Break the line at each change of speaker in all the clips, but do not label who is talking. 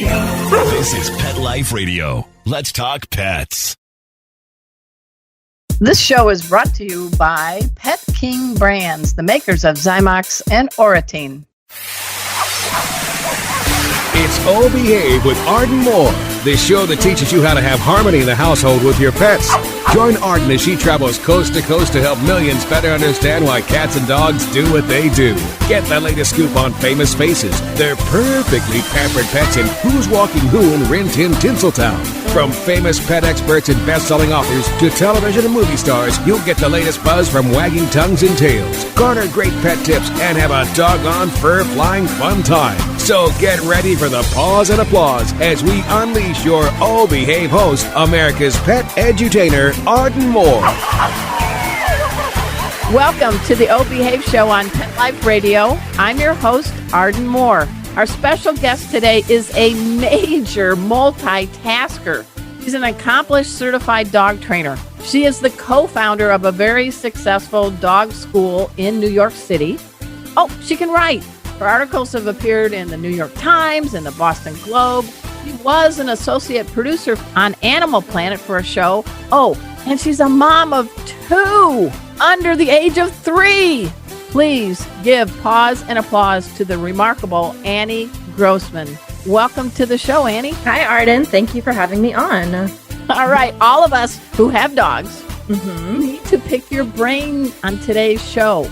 This is Pet Life Radio. Let's talk pets.
This show is brought to you by Pet King Brands, the makers of Zymox and Oratine.
It's Oh Behave with Arden Moore, the show that teaches you how to have harmony in the household with your pets. Join Arden as she travels coast to coast to help millions better understand why cats and dogs do what they do. Get the latest scoop on famous faces, their perfectly pampered pets, and who's walking who in Rin Tin Tinseltown. From famous pet experts and best-selling authors to television and movie stars, you'll get the latest buzz from wagging tongues and tails. Garner great pet tips and have a doggone fur-flying fun time. So get ready for the pause and applause as we unleash your Oh Behave host, America's pet edutainer, Arden Moore.
Welcome to the Oh Behave Show on Pet Life Radio. I'm your host, Arden Moore. Our special guest today is a major multitasker. She's an accomplished certified dog trainer. She is the co-founder of a very successful dog school in New York City. Oh, she can write. Her articles have appeared in the New York Times and the Boston Globe. She was an associate producer on Animal Planet for a show. Oh, and she's a mom of 2 under the age of 3. Please give pause and applause to the remarkable Annie Grossman. Welcome to the show, Annie.
Hi, Arden. Thank you for having me on.
All right. All of us who have dogs need to pick your brain on today's show.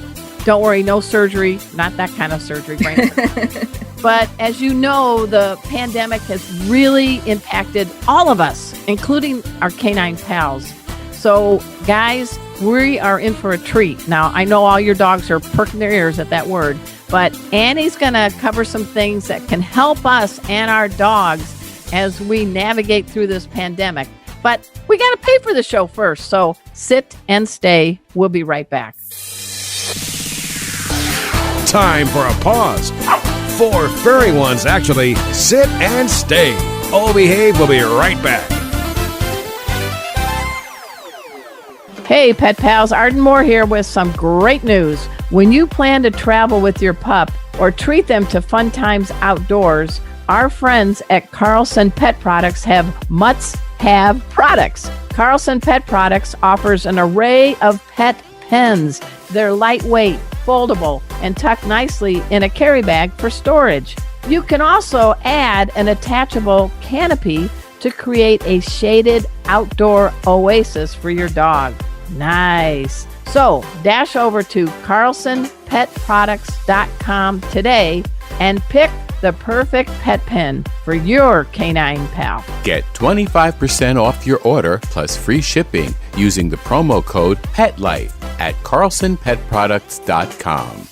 Don't worry, no surgery, not that kind of surgery, brain surgery. But as you know, the pandemic has really impacted all of us, including our canine pals. So, guys, we are in for a treat. Now, I know all your dogs are perking their ears at that word, but Annie's going to cover some things that can help us and our dogs as we navigate through this pandemic. But we got to pay for the show first, so sit and stay. We'll be right back.
Time for a pause. 4 furry ones, actually. Sit and stay. Oh Behave will be right back.
Hey, pet pals, Arden Moore here with some great news. When you plan to travel with your pup or treat them to fun times outdoors, our friends at Carlson Pet Products have must-have products. Carlson Pet Products offers an array of pet pens. They're lightweight, foldable, and tuck nicely in a carry bag for storage. You can also add an attachable canopy to create a shaded outdoor oasis for your dog. Nice. So dash over to carlsonpetproducts.com today and pick the perfect pet pen for your canine pal.
Get 25% off your order plus free shipping using the promo code PETLIFE at carlsonpetproducts.com.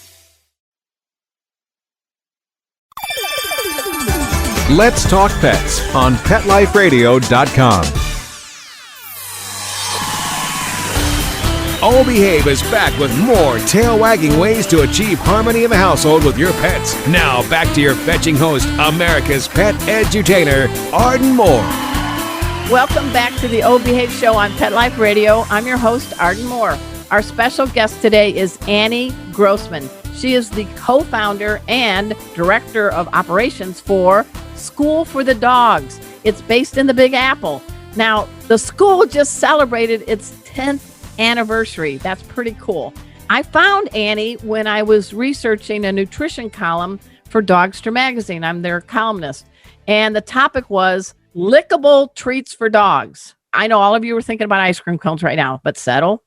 Let's talk pets on PetLifeRadio.com. Oh Behave is back with more tail-wagging ways to achieve harmony in the household with your pets. Now, back to your fetching host, America's pet edutainer, Arden Moore.
Welcome back to the Oh Behave Show on Pet Life Radio. I'm your host, Arden Moore. Our special guest today is Annie Grossman. She is the co-founder and director of operations for School for the Dogs. It's based in the Big Apple. Now, the school just celebrated its 10th anniversary. That's pretty cool. I found Annie when I was researching a nutrition column for Dogster magazine. I'm their columnist. And the topic was lickable treats for dogs. I know all of you are thinking about ice cream cones right now, but settle.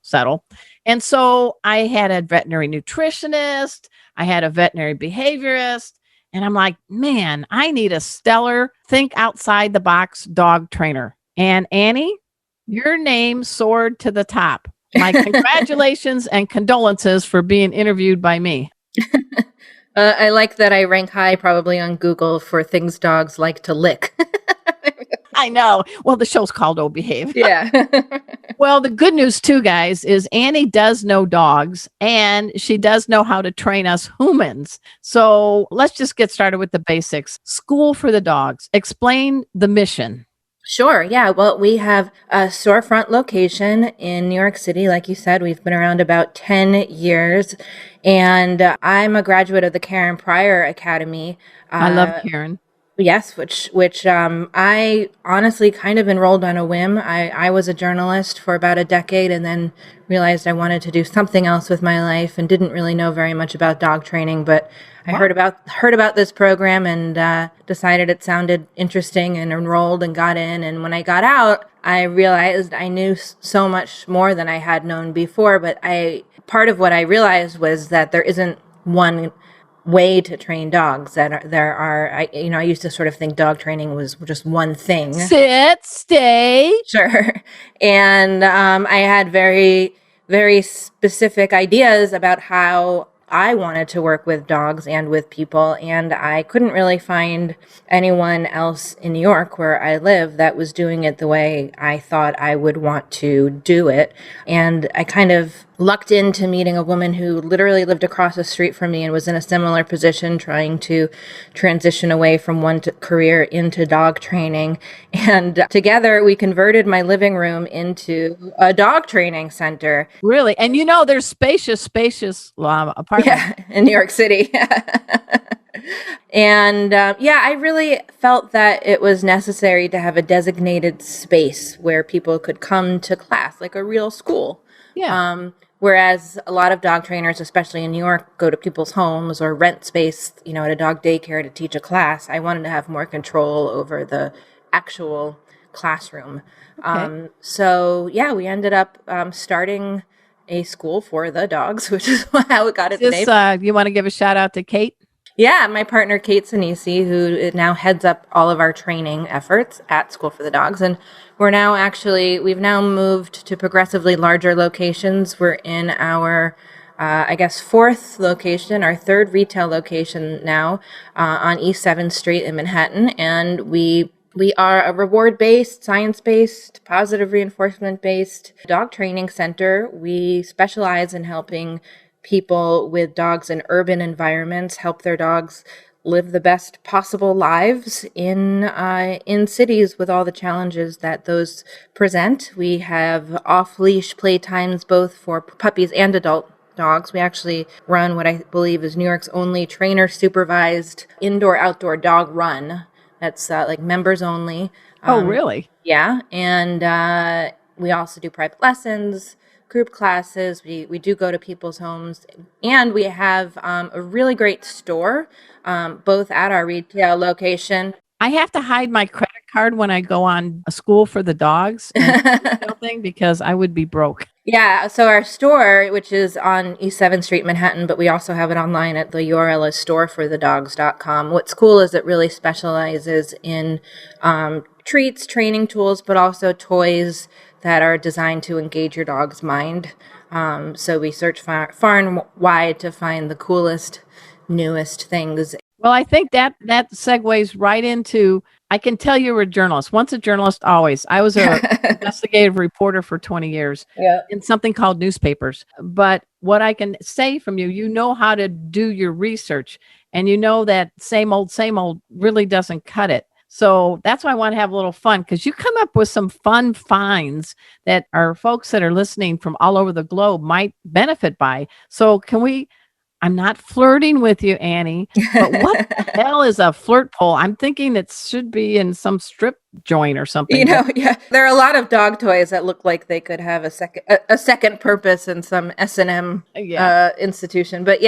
And so I had a veterinary nutritionist, I had a veterinary behaviorist, and I'm like, man, I need a stellar, think outside the box dog trainer. And Annie, your name soared to the top. My congratulations and condolences for being interviewed by me.
I like that I rank high probably on Google for things dogs like to lick.
I know. Well, the show's called Oh Behave.
Yeah.
Well, the good news too, guys, is Annie does know dogs and she does know how to train us humans. So let's just get started with the basics. School for the Dogs. Explain the mission.
Sure. Yeah. Well, we have a storefront location in New York City. Like you said, we've been around about 10 years. And I'm a graduate of the Karen Pryor Academy.
I love Karen.
Yes, which I honestly kind of enrolled on a whim. I was a journalist for about a decade and then realized I wanted to do something else with my life and didn't really know very much about dog training, but I heard about this program and decided it sounded interesting and enrolled and got in. And when I got out, I realized I knew so much more than I had known before. But part of what I realized was that there isn't one way to train dogs. I used to sort of think dog training was just one thing.
Sit, stay.
Sure. And I had very, very specific ideas about how I wanted to work with dogs and with people, and I couldn't really find anyone else in New York where I live that was doing it the way I thought I would want to do it. And I kind of lucked into meeting a woman who literally lived across the street from me and was in a similar position, trying to transition away from one career into dog training. And together we converted my living room into a dog training center.
Really? And there's spacious apartments.
Yeah, in New York City. And I really felt that it was necessary to have a designated space where people could come to class, like a real school.
Yeah.
Whereas a lot of dog trainers, especially in New York, go to people's homes or rent space, at a dog daycare to teach a class. I wanted to have more control over the actual classroom.
Okay.
We ended up starting a school for the dogs, which is how it got its name.
You want to give a shout out to Kate?
Yeah, my partner, Kate Sinisi, who now heads up all of our training efforts at School for the Dogs. And we've now moved to progressively larger locations. We're in our, fourth location, our third retail location now on East 7th Street in Manhattan. And we are a reward-based, science-based, positive reinforcement-based dog training center. We specialize in helping people with dogs in urban environments help their dogs live the best possible lives in cities with all the challenges that those present. We have off-leash playtimes both for puppies and adult dogs. We actually run what I believe is New York's only trainer-supervised indoor-outdoor dog run. That's like members only.
Oh, really?
Yeah, and we also do private lessons, group classes. We do go to people's homes, and we have a really great store, both at our retail location.
I have to hide my credit card when I go on a School for the Dogs thing because I would be broke.
Yeah, so our store, which is on East 7th Street, Manhattan, but we also have it online at the URL is storeforthedogs.com. What's cool is it really specializes in treats, training tools, but also toys that are designed to engage your dog's mind. So we search far and wide to find the coolest, newest things.
Well, I think that segues right into, I can tell you were a journalist. Once a journalist, always. I was an investigative reporter for 20 years in something called newspapers. But what I can say from you know how to do your research, and you know that same old really doesn't cut it. So that's why I want to have a little fun, because you come up with some fun finds that our folks that are listening from all over the globe might benefit by. So I'm not flirting with you, Annie, but what the hell is a flirt pole? I'm thinking it should be in some strip joint or something.
There are a lot of dog toys that look like they could have a second purpose in some S&M institution. But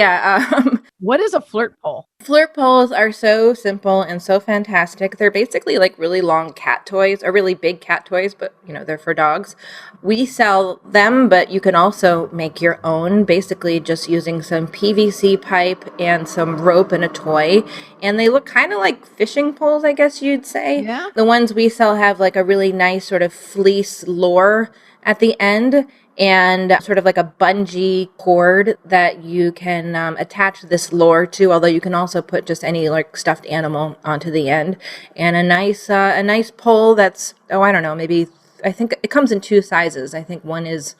what is a flirt pole?
Flirt poles are so simple and so fantastic. They're basically like really long cat toys, or really big cat toys, but they're for dogs. We sell them, but you can also make your own, basically just using some PVC pipe and some rope and a toy. And they look kind of like fishing poles, I guess you'd say.
Yeah.
The ones we sell have like a really nice sort of fleece lure at the end, and sort of like a bungee cord that you can attach this lure to, although you can also put just any like stuffed animal onto the end, and a nice pole that's, I don't know, maybe, I think it comes in two sizes. I think one is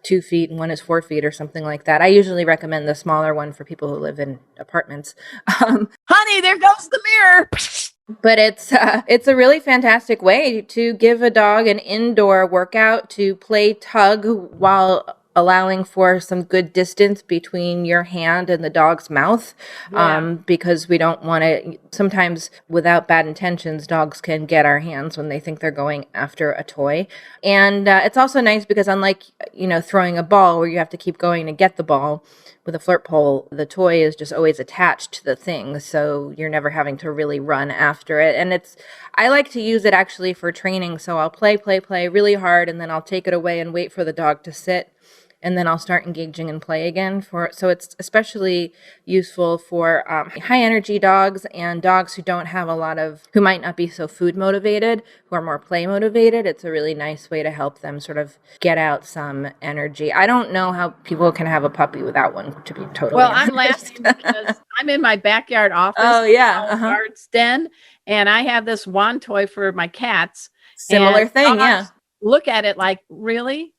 2 feet and one is 4 feet or something like that. I usually recommend the smaller one for people who live in apartments.
Honey, there goes the mirror.
But it's a really fantastic way to give a dog an indoor workout, to play tug while allowing for some good distance between your hand and the dog's mouth, because we don't want to, sometimes without bad intentions, dogs can get our hands when they think they're going after a toy. And it's also nice because unlike, throwing a ball where you have to keep going to get the ball, with a flirt pole, the toy is just always attached to the thing, so you're never having to really run after it. And I like to use it actually for training, so I'll play really hard, and then I'll take it away and wait for the dog to sit, and then I'll start engaging and play again. So it's especially useful for high energy dogs and dogs who might not be so food motivated, who are more play motivated. It's a really nice way to help them sort of get out some energy. I don't know how people can have a puppy without one, to be totally honest.
I'm laughing because I'm in my backyard office.
Oh, yeah.
Guard's den, and I have this wand toy for my cats.
Similar thing, yeah.
Look at it like, really?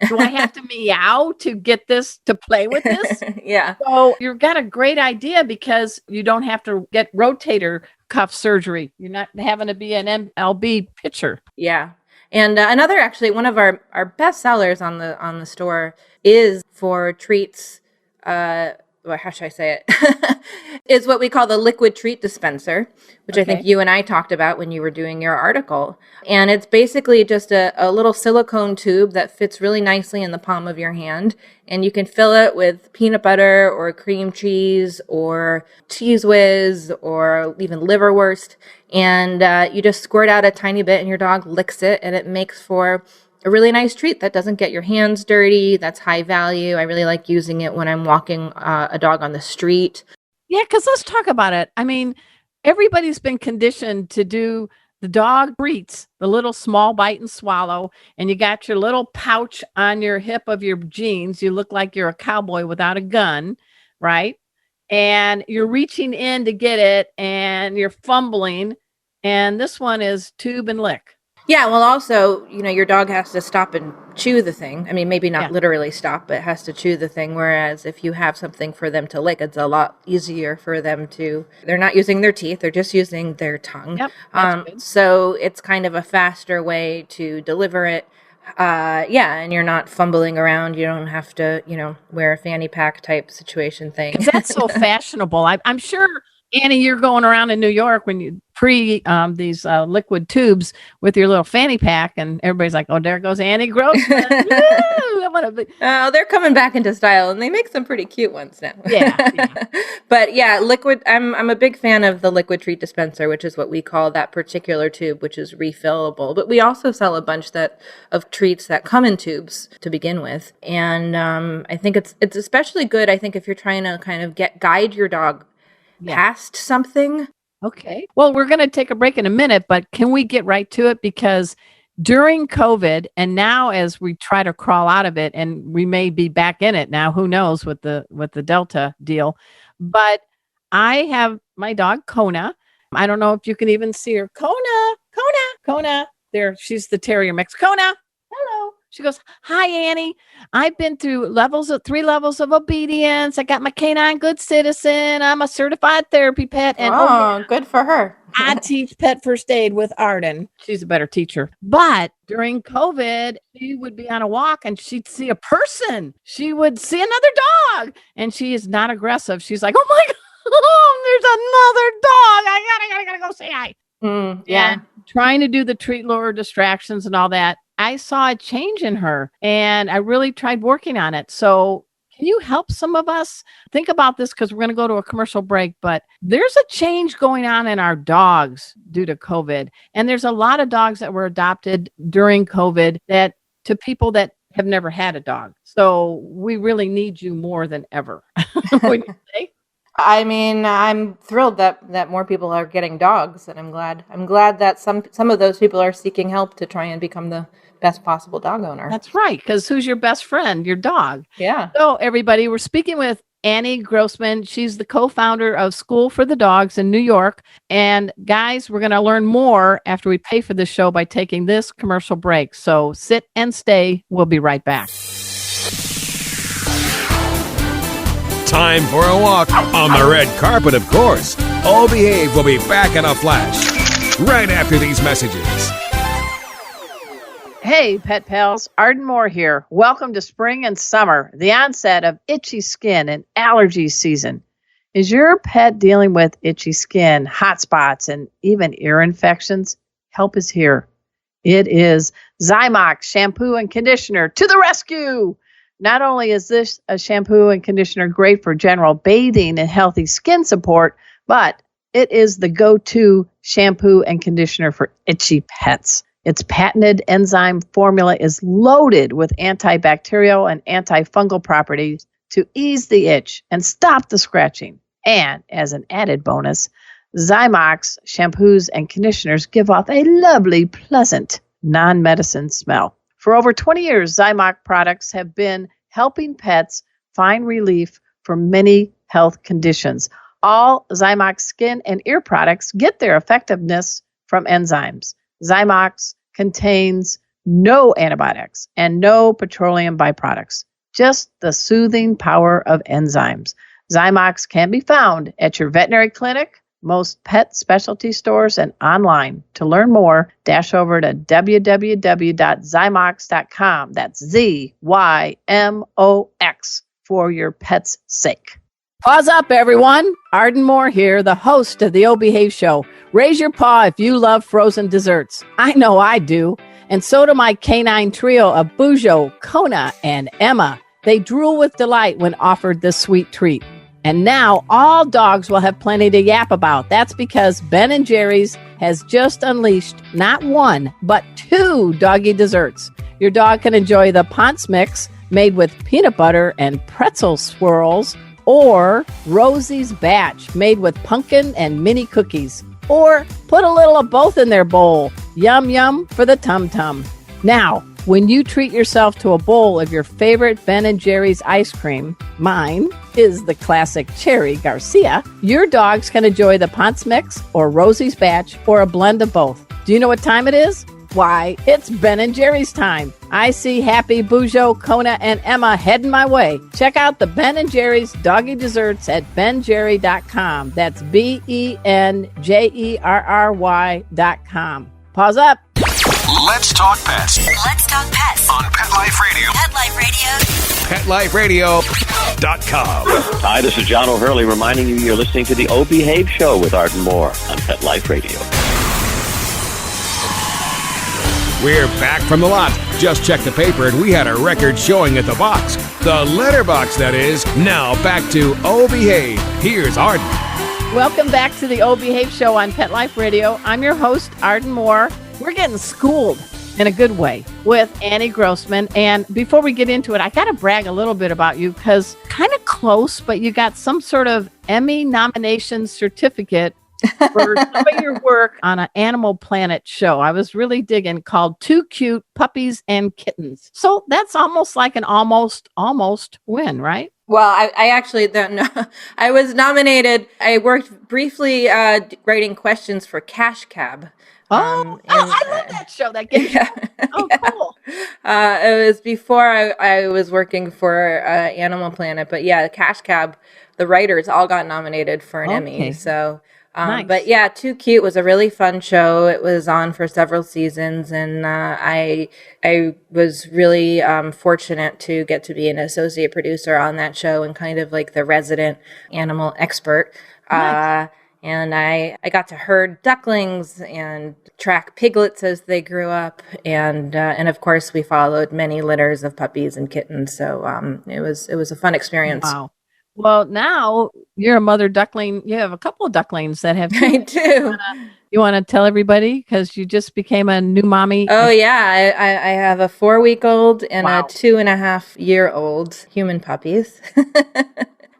Do I have to meow to get this, to play with this?
Yeah.
So you've got a great idea because you don't have to get rotator cuff surgery. You're not having to be an MLB pitcher.
Yeah. And one of our best sellers on the store is for treats. How should I say it? Is what we call the liquid treat dispenser, which I think you and I talked about when you were doing your article. And it's basically just a little silicone tube that fits really nicely in the palm of your hand. And you can fill it with peanut butter or cream cheese or Cheese Whiz or even liverwurst. And you just squirt out a tiny bit and your dog licks it, and it makes for a really nice treat that doesn't get your hands dirty. That's high value. I really like using it when I'm walking a dog on the street.
Yeah, because let's talk about it. I mean, everybody's been conditioned to do the dog treats, the little small bite and swallow, and you got your little pouch on your hip of your jeans. You look like you're a cowboy without a gun, right? And you're reaching in to get it, and you're fumbling. And this one is tube and lick.
Yeah, well, also, your dog has to stop and chew the thing. I mean, maybe not literally stop, but has to chew the thing. Whereas if you have something for them to lick, it's a lot easier for them to, they're not using their teeth, they're just using their tongue.
Yep,
so it's kind of a faster way to deliver it. And you're not fumbling around. You don't have to, wear a fanny pack type situation thing.
That's so fashionable. I'm sure, Annie, you're going around in New York when you these liquid tubes with your little fanny pack, and everybody's like, oh, there goes Annie Grossman.
They're coming back into style, and they make some pretty cute ones now.
Yeah.
But yeah, liquid. I'm a big fan of the liquid treat dispenser, which is what we call that particular tube, which is refillable. But we also sell a bunch of treats that come in tubes to begin with, and I think it's especially good. I think if you're trying to kind of guide your dog past something.
Okay. Well, we're going to take a break in a minute, but can we get right to it? Because during COVID, and now as we try to crawl out of it, and we may be back in it now, who knows with the Delta deal, but I have my dog, Kona. I don't know if you can even see her. Kona. There, she's the terrier mix. Kona, hello. She goes, hi, Annie. I've been through 3 levels of obedience. I got my canine good citizen. I'm a certified therapy pet. And
good for her.
I teach pet first aid with Arden. She's a better teacher. But during COVID, she would be on a walk and she'd see a person. She would see another dog. And she is not aggressive. She's like, oh my God, there's another dog. I gotta go say hi.
Yeah.
Trying to do the treat lure distractions and all that. I saw a change in her, and I really tried working on it. So can you help some of us think about this? Because we're going to go to a commercial break, but there's a change going on in our dogs due to COVID. And there's a lot of dogs that were adopted during COVID to people that have never had a dog. So we really need you more than ever. What do you say?
I mean, I'm thrilled that more people are getting dogs, and I'm glad that some of those people are seeking help to try and become the best possible dog owner.
That's right, because who's your best friend? Your dog.
Yeah.
So everybody, we're speaking with Annie Grossman. She's the co-founder of School for the Dogs in New York. And guys, we're going to learn more after we pay for this show by taking this commercial break. So sit and stay. We'll be right back.
Time for a walk on the red carpet, of course. All Behave will be back in a flash right after these messages.
Hey, pet pals, Arden Moore here. Welcome to spring and summer, the onset of itchy skin and allergy season. Is your pet dealing with itchy skin, hot spots, and even ear infections? Help is here. It is Zymox shampoo and conditioner to the rescue. Not only is this a shampoo and conditioner great for general bathing and healthy skin support, but it is the go-to shampoo and conditioner for itchy pets. Its patented enzyme formula is loaded with antibacterial and antifungal properties to ease the itch and stop the scratching. And as an added bonus, Zymox shampoos and conditioners give off a lovely, pleasant, non-medicine smell. For over 20 years, Zymox products have been helping pets find relief for many health conditions. All Zymox skin and ear products get their effectiveness from enzymes. Zymox contains no antibiotics and no petroleum byproducts, just the soothing power of enzymes. Zymox can be found at your veterinary clinic, most pet specialty stores, and online. To learn more, dash over to www.zymox.com. That's ZYMOX for your pet's sake. Pause up, everyone. Arden Moore here, the host of the O Behave Show. Raise your paw if you love frozen desserts. I know I do. And so do my canine trio of Bujo, Kona, and Emma. They drool with delight when offered this sweet treat. And now all dogs will have plenty to yap about. That's because Ben & Jerry's has just unleashed not one, but 2 doggy desserts. Your dog can enjoy the Ponce Mix made with peanut butter and pretzel swirls, or Rosie's Batch, made with pumpkin and mini cookies. Or put a little of both in their bowl. Yum, yum for the tum-tum. Now, when you treat yourself to a bowl of your favorite Ben & Jerry's ice cream, mine is the classic Cherry Garcia, your dogs can enjoy the Ponce Mix or Rosie's Batch or a blend of both. Do you know what time it is? Why, it's Ben & Jerry's time. I see happy Bujo, Kona, and Emma heading my way. Check out the Ben & Jerry's doggy desserts at benjerry.com. That's BenJerry.com. Pause up.
Let's talk pets
Let's talk pets
on Pet Life Radio.
Pet Life Radio.
PetLifeRadio.com.
Hi, this is John O'Hurley reminding you you're listening to the O Behave Show with Arden Moore on Pet Life Radio.
We're back from the lot. Just checked the paper and we had a record showing at the box. The letterbox, that is. Now back to O Behave. Here's Arden.
Welcome back to the O Behave Show on Pet Life Radio. I'm your host, Arden Moore. We're getting schooled in a good way with Annie Grossman. And before we get into it, I got to brag a little bit about you because kind of close, but you got some sort of Emmy nomination certificate for some of your work on an Animal Planet show. I was really digging, called Too Cute Puppies and Kittens. So that's almost like an almost win, right?
Well, I actually don't know. I was nominated. I worked briefly writing questions for Cash Cab.
I love that show. That game.
Yeah.
Oh,
Yeah.
cool.
It was before I was working for Animal Planet, but yeah, Cash Cab, the writers all got nominated for an Emmy. So,
Nice.
But yeah, Too Cute was a really fun show. It was on for several seasons, and I was really fortunate to get to be an associate producer on that show and kind of like the resident animal expert.
Nice.
And I got to herd ducklings and track piglets as they grew up, and of course we followed many litters of puppies and kittens. So it was a fun experience.
Wow. Well, now you're a mother duckling. You have a couple of ducklings that have.
I do.
You want to tell everybody because you just became a new mommy?
Oh yeah, I have a 4-week-old and
Wow.
a 2.5-year-old human puppies.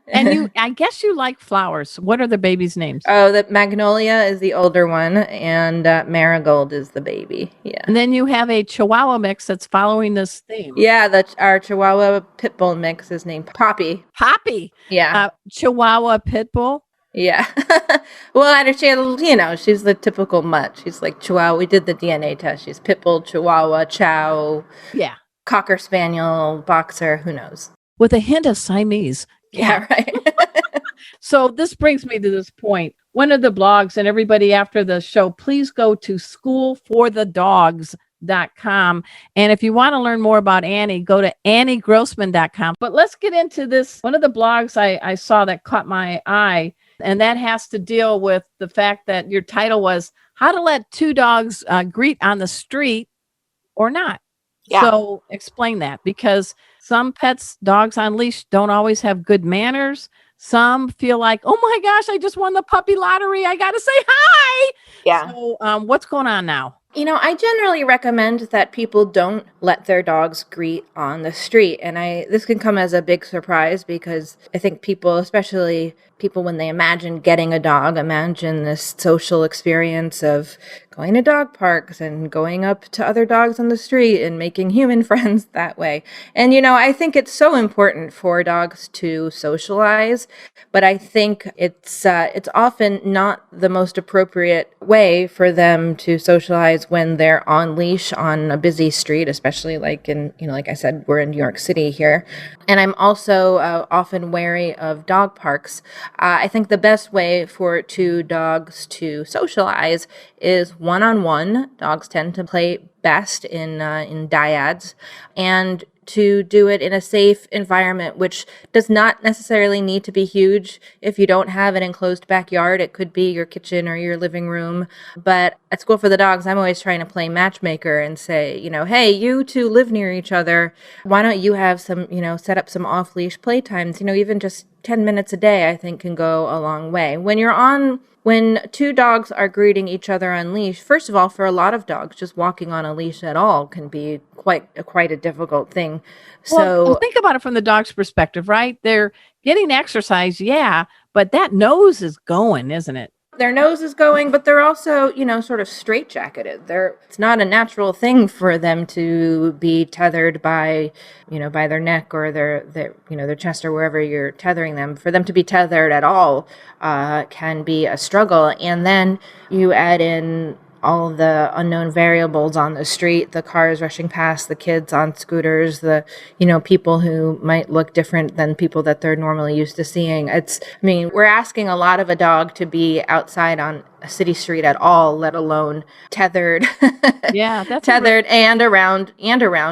And I guess you like flowers. What are the babies' names?
Oh, the Magnolia is the older one, and Marigold is the baby. Yeah.
And then you have a Chihuahua mix that's following this theme.
Yeah, our Chihuahua pit bull mix is named Poppy.
Poppy.
Yeah.
Chihuahua pit bull.
Yeah. Well, and she's the typical mutt. She's like Chihuahua. We did the DNA test. She's pit bull, Chihuahua, Chow,
Yeah.
Cocker Spaniel, Boxer. Who knows?
With a hint of Siamese.
Yeah, right.
So this brings me to this point. One of the blogs, and everybody after the show, please go to schoolforthedogs.com. anniegrossman.com. And if you want to learn more about Annie, go to anniegrossman.com. But let's get into this. One of the blogs I saw that caught my eye, and that has to deal with the fact that your title was How to Let Two Dogs Greet on the Street or Not.
Yeah.
So explain that, because some pets, dogs on leash, don't always have good manners. Some feel like, oh my gosh, I just won the puppy lottery. I got to say hi.
Yeah.
So what's going on now?
I generally recommend that people don't let their dogs greet on the street. And this can come as a big surprise because I think people, especially people when they imagine getting a dog, imagine this social experience of going to dog parks and going up to other dogs on the street and making human friends that way. And, I think it's so important for dogs to socialize, but I think it's often not the most appropriate way for them to socialize when they're on leash on a busy street, especially like like I said, we're in New York City here. And I'm also often wary of dog parks. I think the best way for two dogs to socialize is one-on-one. Dogs tend to play best in dyads, and to do it in a safe environment, which does not necessarily need to be huge. If you don't have an enclosed backyard, it could be your kitchen or your living room. But at School for the Dogs, I'm always trying to play matchmaker and say, hey, you two live near each other. Why don't you have some, set up some off-leash playtimes? Even just 10 minutes a day, I think, can go a long way. When two dogs are greeting each other on leash, first of all, for a lot of dogs, just walking on a leash at all can be quite a difficult thing.
Well, think about it from the dog's perspective, right? They're getting exercise, yeah, but that nose is going, isn't it?
Their nose is going, but they're also, sort of straitjacketed. It's not a natural thing for them to be tethered by their neck or their chest or wherever you're tethering them. For them to be tethered at all can be a struggle. And then you add in all of the unknown variables on the street, the cars rushing past, the kids on scooters, the, people who might look different than people that they're normally used to seeing. We're asking a lot of a dog to be outside on a city street at all, let alone tethered.
Yeah, that's
tethered and around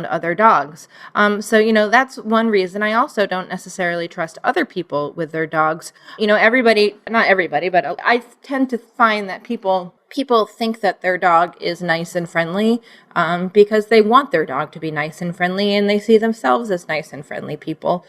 other dogs. That's one reason. I also don't necessarily trust other people with their dogs. Everybody, not everybody, but I tend to find that people think that their dog is nice and friendly because they want their dog to be nice and friendly, and they see themselves as nice and friendly people.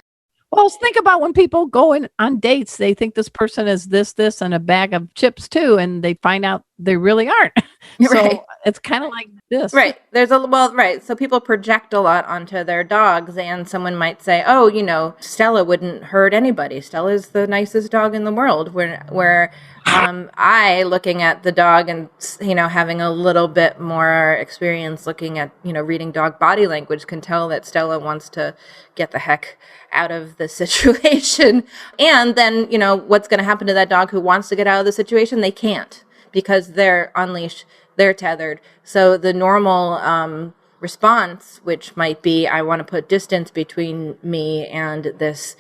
Well, think about when people go on dates, they think this person is this, and a bag of chips too, and they find out they really aren't.
Right.
So it's kind of like this.
Right. Right. So people project a lot onto their dogs, and someone might say, oh, Stella wouldn't hurt anybody. Stella's the nicest dog in the world. Where I, looking at the dog and, having a little bit more experience looking at, reading dog body language, can tell that Stella wants to get the heck out of the situation. And then, what's going to happen to that dog who wants to get out of the situation? They can't, because they're on leash, they're tethered. So the normal response, which might be, I want to put distance between me and this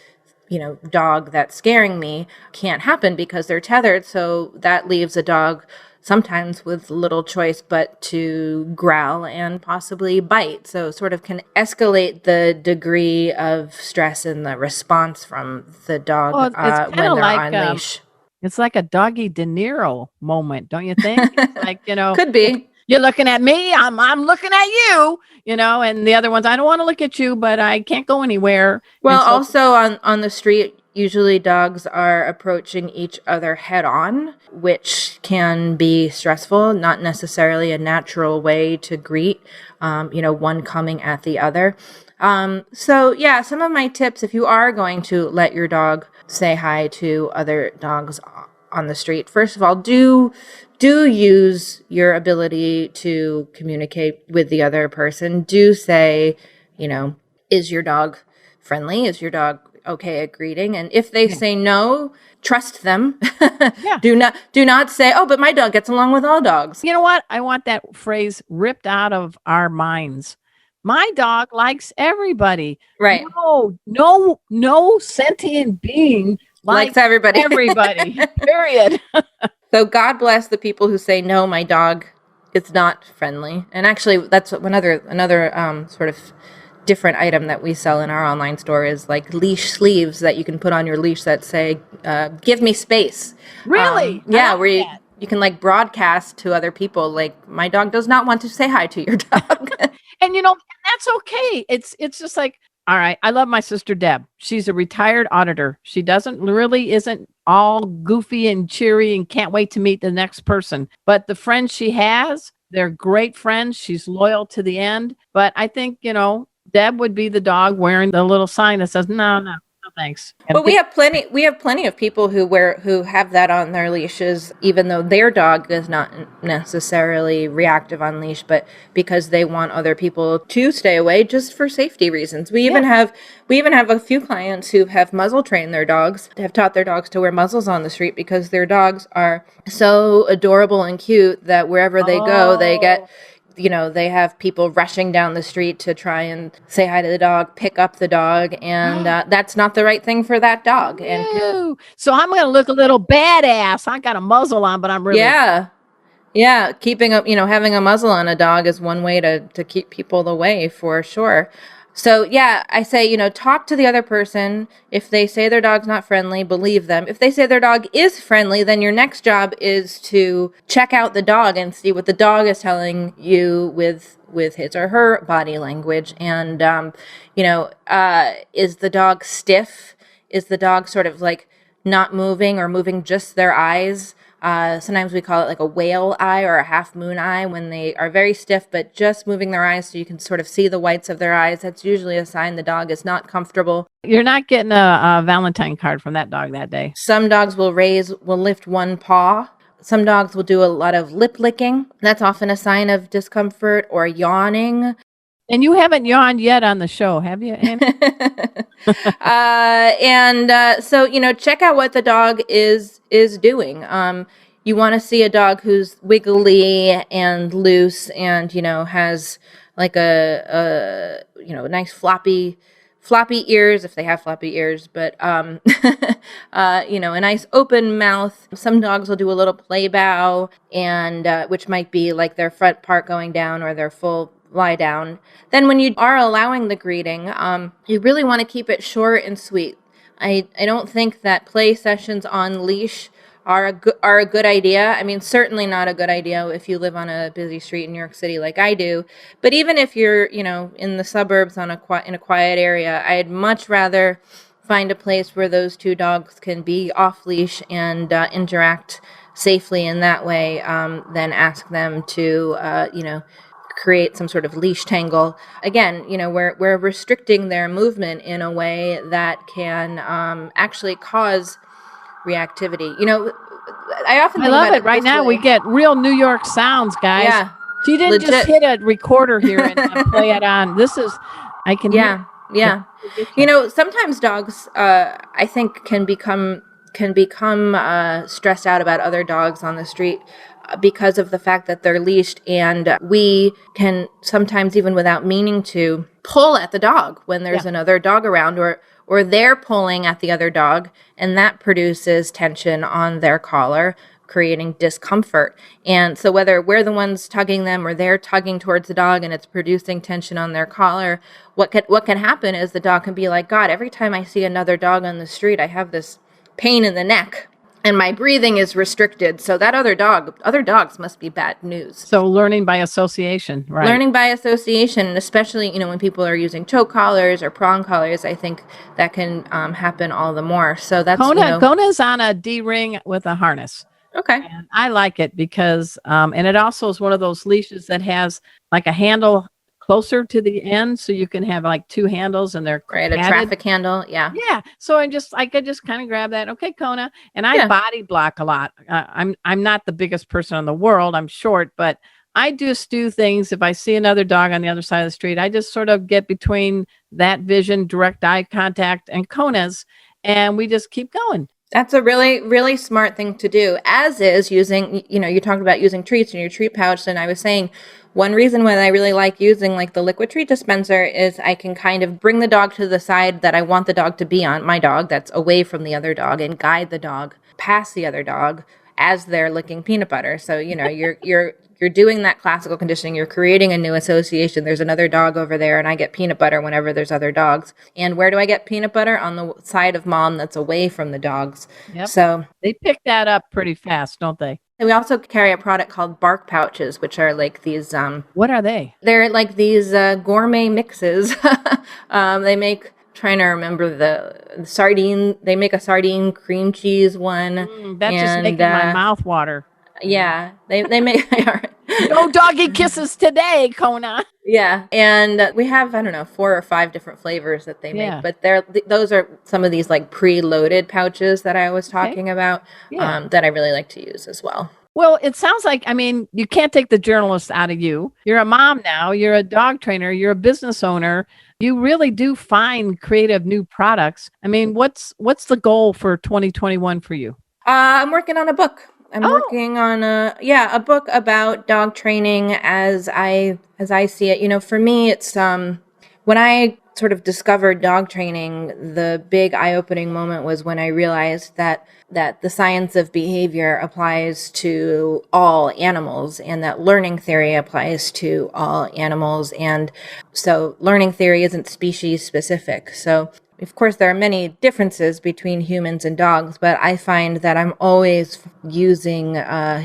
dog that's scaring me, can't happen because they're tethered. So that leaves a dog sometimes with little choice but to growl and possibly bite. So sort of can escalate the degree of stress in the response from the dog when they're on leash.
It's like a Doggy De Niro moment, don't you think? It's like,
could be.
You're looking at me, I'm looking at you, and the other ones, I don't want to look at you, but I can't go anywhere.
Well, also on the street, usually dogs are approaching each other head on, which can be stressful, not necessarily a natural way to greet, one coming at the other. Some of my tips, if you are going to let your dog say hi to other dogs on the street, first of all, do use your ability to communicate with the other person. Do say, is your dog friendly? Is your dog okay at greeting? And if they say no, trust them. Yeah. Do not say, oh, but my dog gets along with all dogs.
You know what? I want that phrase ripped out of our minds. My dog likes everybody.
Right.
No sentient being likes everybody. Period.
So God bless the people who say, no, my dog it's not friendly. And actually, that's another sort of different item that we sell in our online store is like leash sleeves that you can put on your leash that say, give me space.
Really?
Yeah, where you can like broadcast to other people, like, my dog does not want to say hi to your dog.
And that's okay. It's just like, all right, I love my sister Deb. She's a retired auditor. She isn't all goofy and cheery and can't wait to meet the next person. But the friends she has, they're great friends. She's loyal to the end. But I think, Deb would be the dog wearing the little sign that says, no, thanks.
But we have plenty of people who have that on their leashes, even though their dog is not necessarily reactive on leash, but because they want other people to stay away just for safety reasons. We even have a few clients who have muzzle trained their dogs, have taught their dogs to wear muzzles on the street because their dogs are so adorable and cute that wherever they go, they get, they have people rushing down the street to try and say hi to the dog, pick up the dog, and that's not the right thing for that dog. And
so I'm going to look a little badass. I got a muzzle on, but I'm really...
Yeah. Keeping up, having a muzzle on a dog is one way to keep people away for sure. So yeah, I say, talk to the other person. If they say their dog's not friendly, believe them. If they say their dog is friendly, then your next job is to check out the dog and see what the dog is telling you with his or her body language. And, is the dog stiff? Is the dog sort of like not moving or moving just their eyes? Sometimes we call it like a whale eye or a half moon eye when they are very stiff, but just moving their eyes so you can sort of see the whites of their eyes. That's usually a sign the dog is not comfortable.
You're not getting a Valentine card from that dog that day.
Some dogs will lift one paw. Some dogs will do a lot of lip licking. That's often a sign of discomfort or yawning.
And you haven't yawned yet on the show, have you, Annie?
So, check out what the dog is doing. You want to see a dog who's wiggly and loose and, has like a nice floppy ears, if they have floppy ears, but, a nice open mouth. Some dogs will do a little play bow, and which might be like their front part going down or their full lie down. Then when you are allowing the greeting, you really want to keep it short and sweet. I don't think that play sessions on leash are a good idea. I mean, certainly not a good idea if you live on a busy street in New York City like I do. But even if you're, in the suburbs in a quiet area, I'd much rather find a place where those two dogs can be off leash and interact safely in that way than ask them to, create some sort of leash tangle. Again, we're restricting their movement in a way that can actually cause reactivity. I
love it. Right now we get real New York sounds, guys.
Yeah.
She didn't just hit a recorder here and play it on. This is, I can hear.
Yeah. Sometimes dogs, I think can become stressed out about other dogs on the street because of the fact that they're leashed, and we can sometimes, even without meaning to, pull at the dog when there's another dog around, or they're pulling at the other dog, and that produces tension on their collar, creating discomfort. And so whether we're the ones tugging them or they're tugging towards the dog and it's producing tension on their collar, what can happen is the dog can be like, God, every time I see another dog on the street, I have this pain in the neck. And my breathing is restricted. So that other dogs must be bad news.
So learning by association, right?
Learning by association, and especially, when people are using choke collars or prong collars, I think that can happen all the more. So that's
Kona's on a D-ring with a harness.
Okay.
And I like it because, and it also is one of those leashes that has like a handle closer to the end, so you can have like two handles and they're
right, a traffic handle. Yeah.
So I could just kind of grab that. Okay, Kona. And I body block a lot. I'm not the biggest person in the world. I'm short, but I just do things. If I see another dog on the other side of the street, I just sort of get between that vision, direct eye contact, and Kona's, and we just keep going.
That's a really, really smart thing to do, as is using, you talked about using treats in your treat pouch. And I was saying one reason why I really like using like the liquid treat dispenser is I can kind of bring the dog to the side that I want the dog to be on, my dog that's away from the other dog, and guide the dog past the other dog as they're licking peanut butter. So, you're you're doing that classical conditioning, you're creating a new association. There's another dog over there, and I get peanut butter whenever there's other dogs. And where do I get peanut butter? On the side of mom that's away from the dogs.
Yep.
So
they pick that up pretty fast, don't they?
And we also carry a product called bark pouches, which are like these.
What are they?
They're like these gourmet mixes. They make. Trying to remember the sardine. They make a sardine cream cheese one.
That's just making my mouth water.
Yeah, they make.
No doggy kisses today, Kona.
Yeah, and we have, I don't know, 4 or 5 different flavors that they make, but those are some of these like pre-loaded pouches that I was talking about that I really like to use as well.
Well, it sounds like, I mean, you can't take the journalist out of you. You're a mom now. You're a dog trainer. You're a business owner. You really do find creative new products. I mean, what's the goal for 2021 for you?
I'm working on a book. I'm working on a book about dog training as I see it. You know, for me, it's when I sort of discovered dog training, the big eye-opening moment was when I realized that the science of behavior applies to all animals and that learning theory applies to all animals. And so learning theory isn't species specific. So of course, there are many differences between humans and dogs, but I find that I'm always using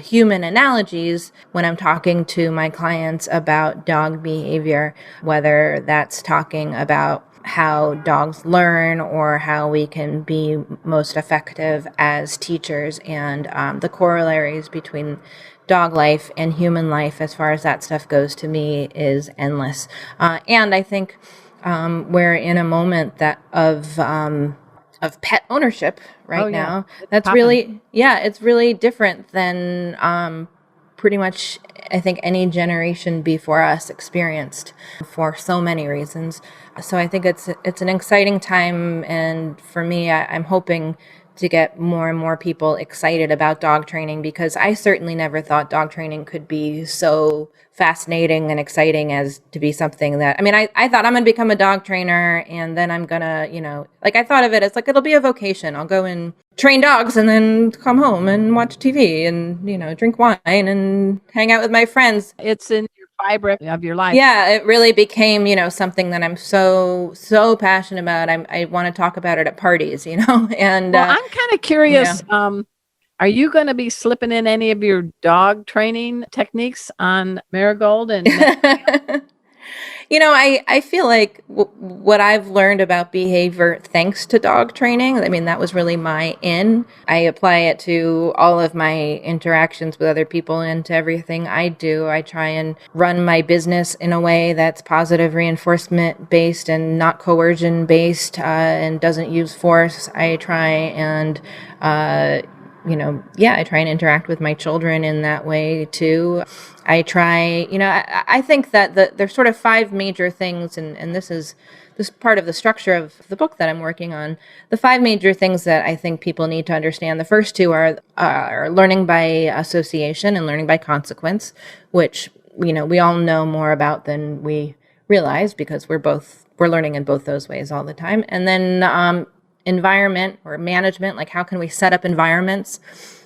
human analogies when I'm talking to my clients about dog behavior, whether that's talking about how dogs learn or how we can be most effective as teachers, and the corollaries between dog life and human life as far as that stuff goes to me is endless. And I think we're in a moment that of pet ownership now. That's really, it's really different than pretty much, I think, any generation before us experienced for so many reasons. So I think it's an exciting time, and for me, I'm hoping to get more and more people excited about dog training, because I certainly never thought dog training could be so fascinating and exciting as to be something that, I mean, I thought I'm going to become a dog trainer and then I'm going to, like I thought of it as like, it'll be a vocation. I'll go and train dogs and then come home and watch TV and, drink wine and hang out with my friends.
It's in your fiber of your life.
Yeah, it really became, so I'm so passionate about. I want to talk about it at parties, and
well, I'm kind of curious. Are you going to be slipping in any of your dog training techniques on Marigold? And
I feel like what I've learned about behavior thanks to dog training, I mean, that was really my in. I apply it to all of my interactions with other people and to everything I do. I try and run my business in a way that's positive reinforcement based and not coercion based, and doesn't use force. I try and I try and interact with my children in that way too. I try, I think that there's sort of 5 major things, and this is part of the structure of the book that I'm working on. The 5 major things that I think people need to understand. The first 2 are learning by association and learning by consequence, which, we all know more about than we realize because we're learning in both those ways all the time. And then, environment or management, like how can we set up environments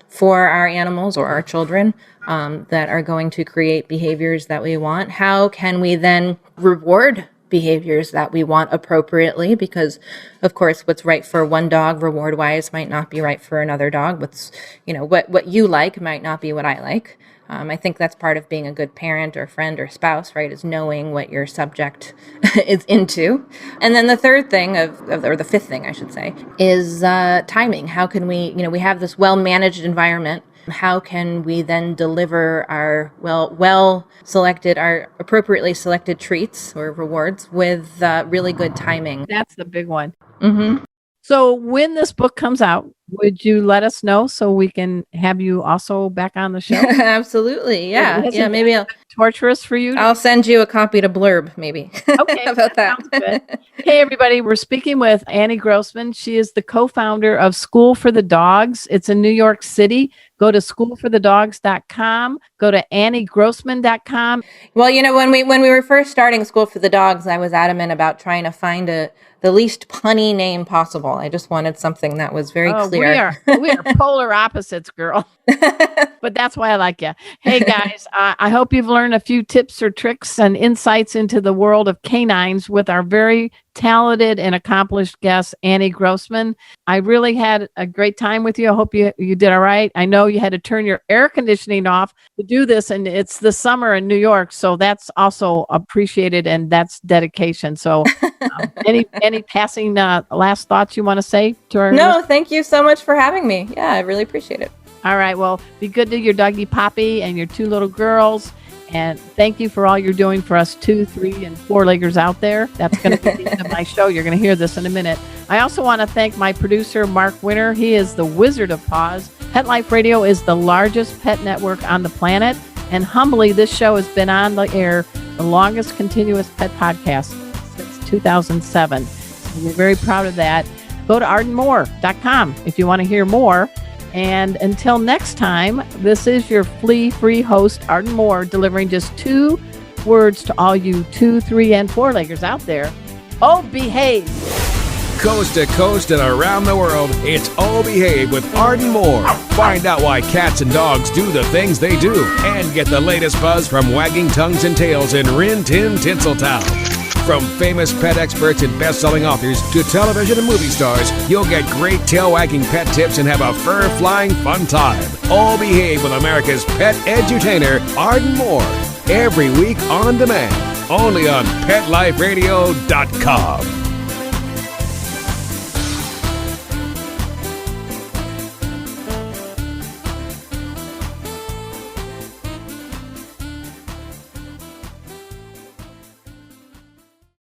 for our animals or our children that are going to create behaviors that we want? How can we then reward behaviors that we want appropriately? Because of course, what's right for one dog reward-wise might not be right for another dog. What you like might not be what I like. I think that's part of being a good parent or friend or spouse, right, is knowing what your subject is into. And then the third thing or the fifth thing, I should say, is timing. How can we, we have this well-managed environment. How can we then deliver our our appropriately selected treats or rewards with really good timing?
That's the big one.
Mm-hmm.
So when this book comes out, would you let us know so we can have you also back on the show?
Absolutely. Yeah. Yeah. Maybe
torturous for you.
I'll send you a copy to Blurb, maybe.
Okay.
How about that?
Sounds good. Hey, everybody. We're speaking with Annie Grossman. She is the co-founder of School for the Dogs. It's in New York City. Go to schoolforthedogs.com. Go to anniegrossman.com.
Well, when we were first starting School for the Dogs, I was adamant about trying to find the least punny name possible. I just wanted something that was very clear. here.
We are polar opposites, girl. But that's why I like you. Hey, guys, I hope you've learned a few tips or tricks and insights into the world of canines with our very talented and accomplished guest, Annie Grossman. I really had a great time with you. I hope you did all right. I know you had to turn your air conditioning off to do this, and it's the summer in New York, so that's also appreciated, and that's dedication. So any passing last thoughts you want to say to our
No, thank you so much for having me. Yeah, I really appreciate it.
All right. Well, be good to your doggy Poppy and your 2 little girls. And thank you for all you're doing for us 2, 3, and 4-leggers out there. That's going to be the end of my show. You're going to hear this in a minute. I also want to thank my producer, Mark Winter. He is the Wizard of Paws. Pet Life Radio is the largest pet network on the planet. And humbly, this show has been on the air, the longest continuous pet podcast since 2007. So we're very proud of that. Go to ardenmoore.com if you want to hear more. And until next time, this is your flea-free host, Arden Moore, delivering just 2 words to all you 2, 3, and 4-leggers out there. Oh, behave.
Coast to coast and around the world, it's Oh Behave with Arden Moore. Find out why cats and dogs do the things they do and get the latest buzz from wagging tongues and tails in Rin Tin Tinseltown. From famous pet experts and best-selling authors to television and movie stars, you'll get great tail-wagging pet tips and have a fur-flying fun time. All Behave with America's pet edutainer, Arden Moore. Every week on demand, only on PetLifeRadio.com.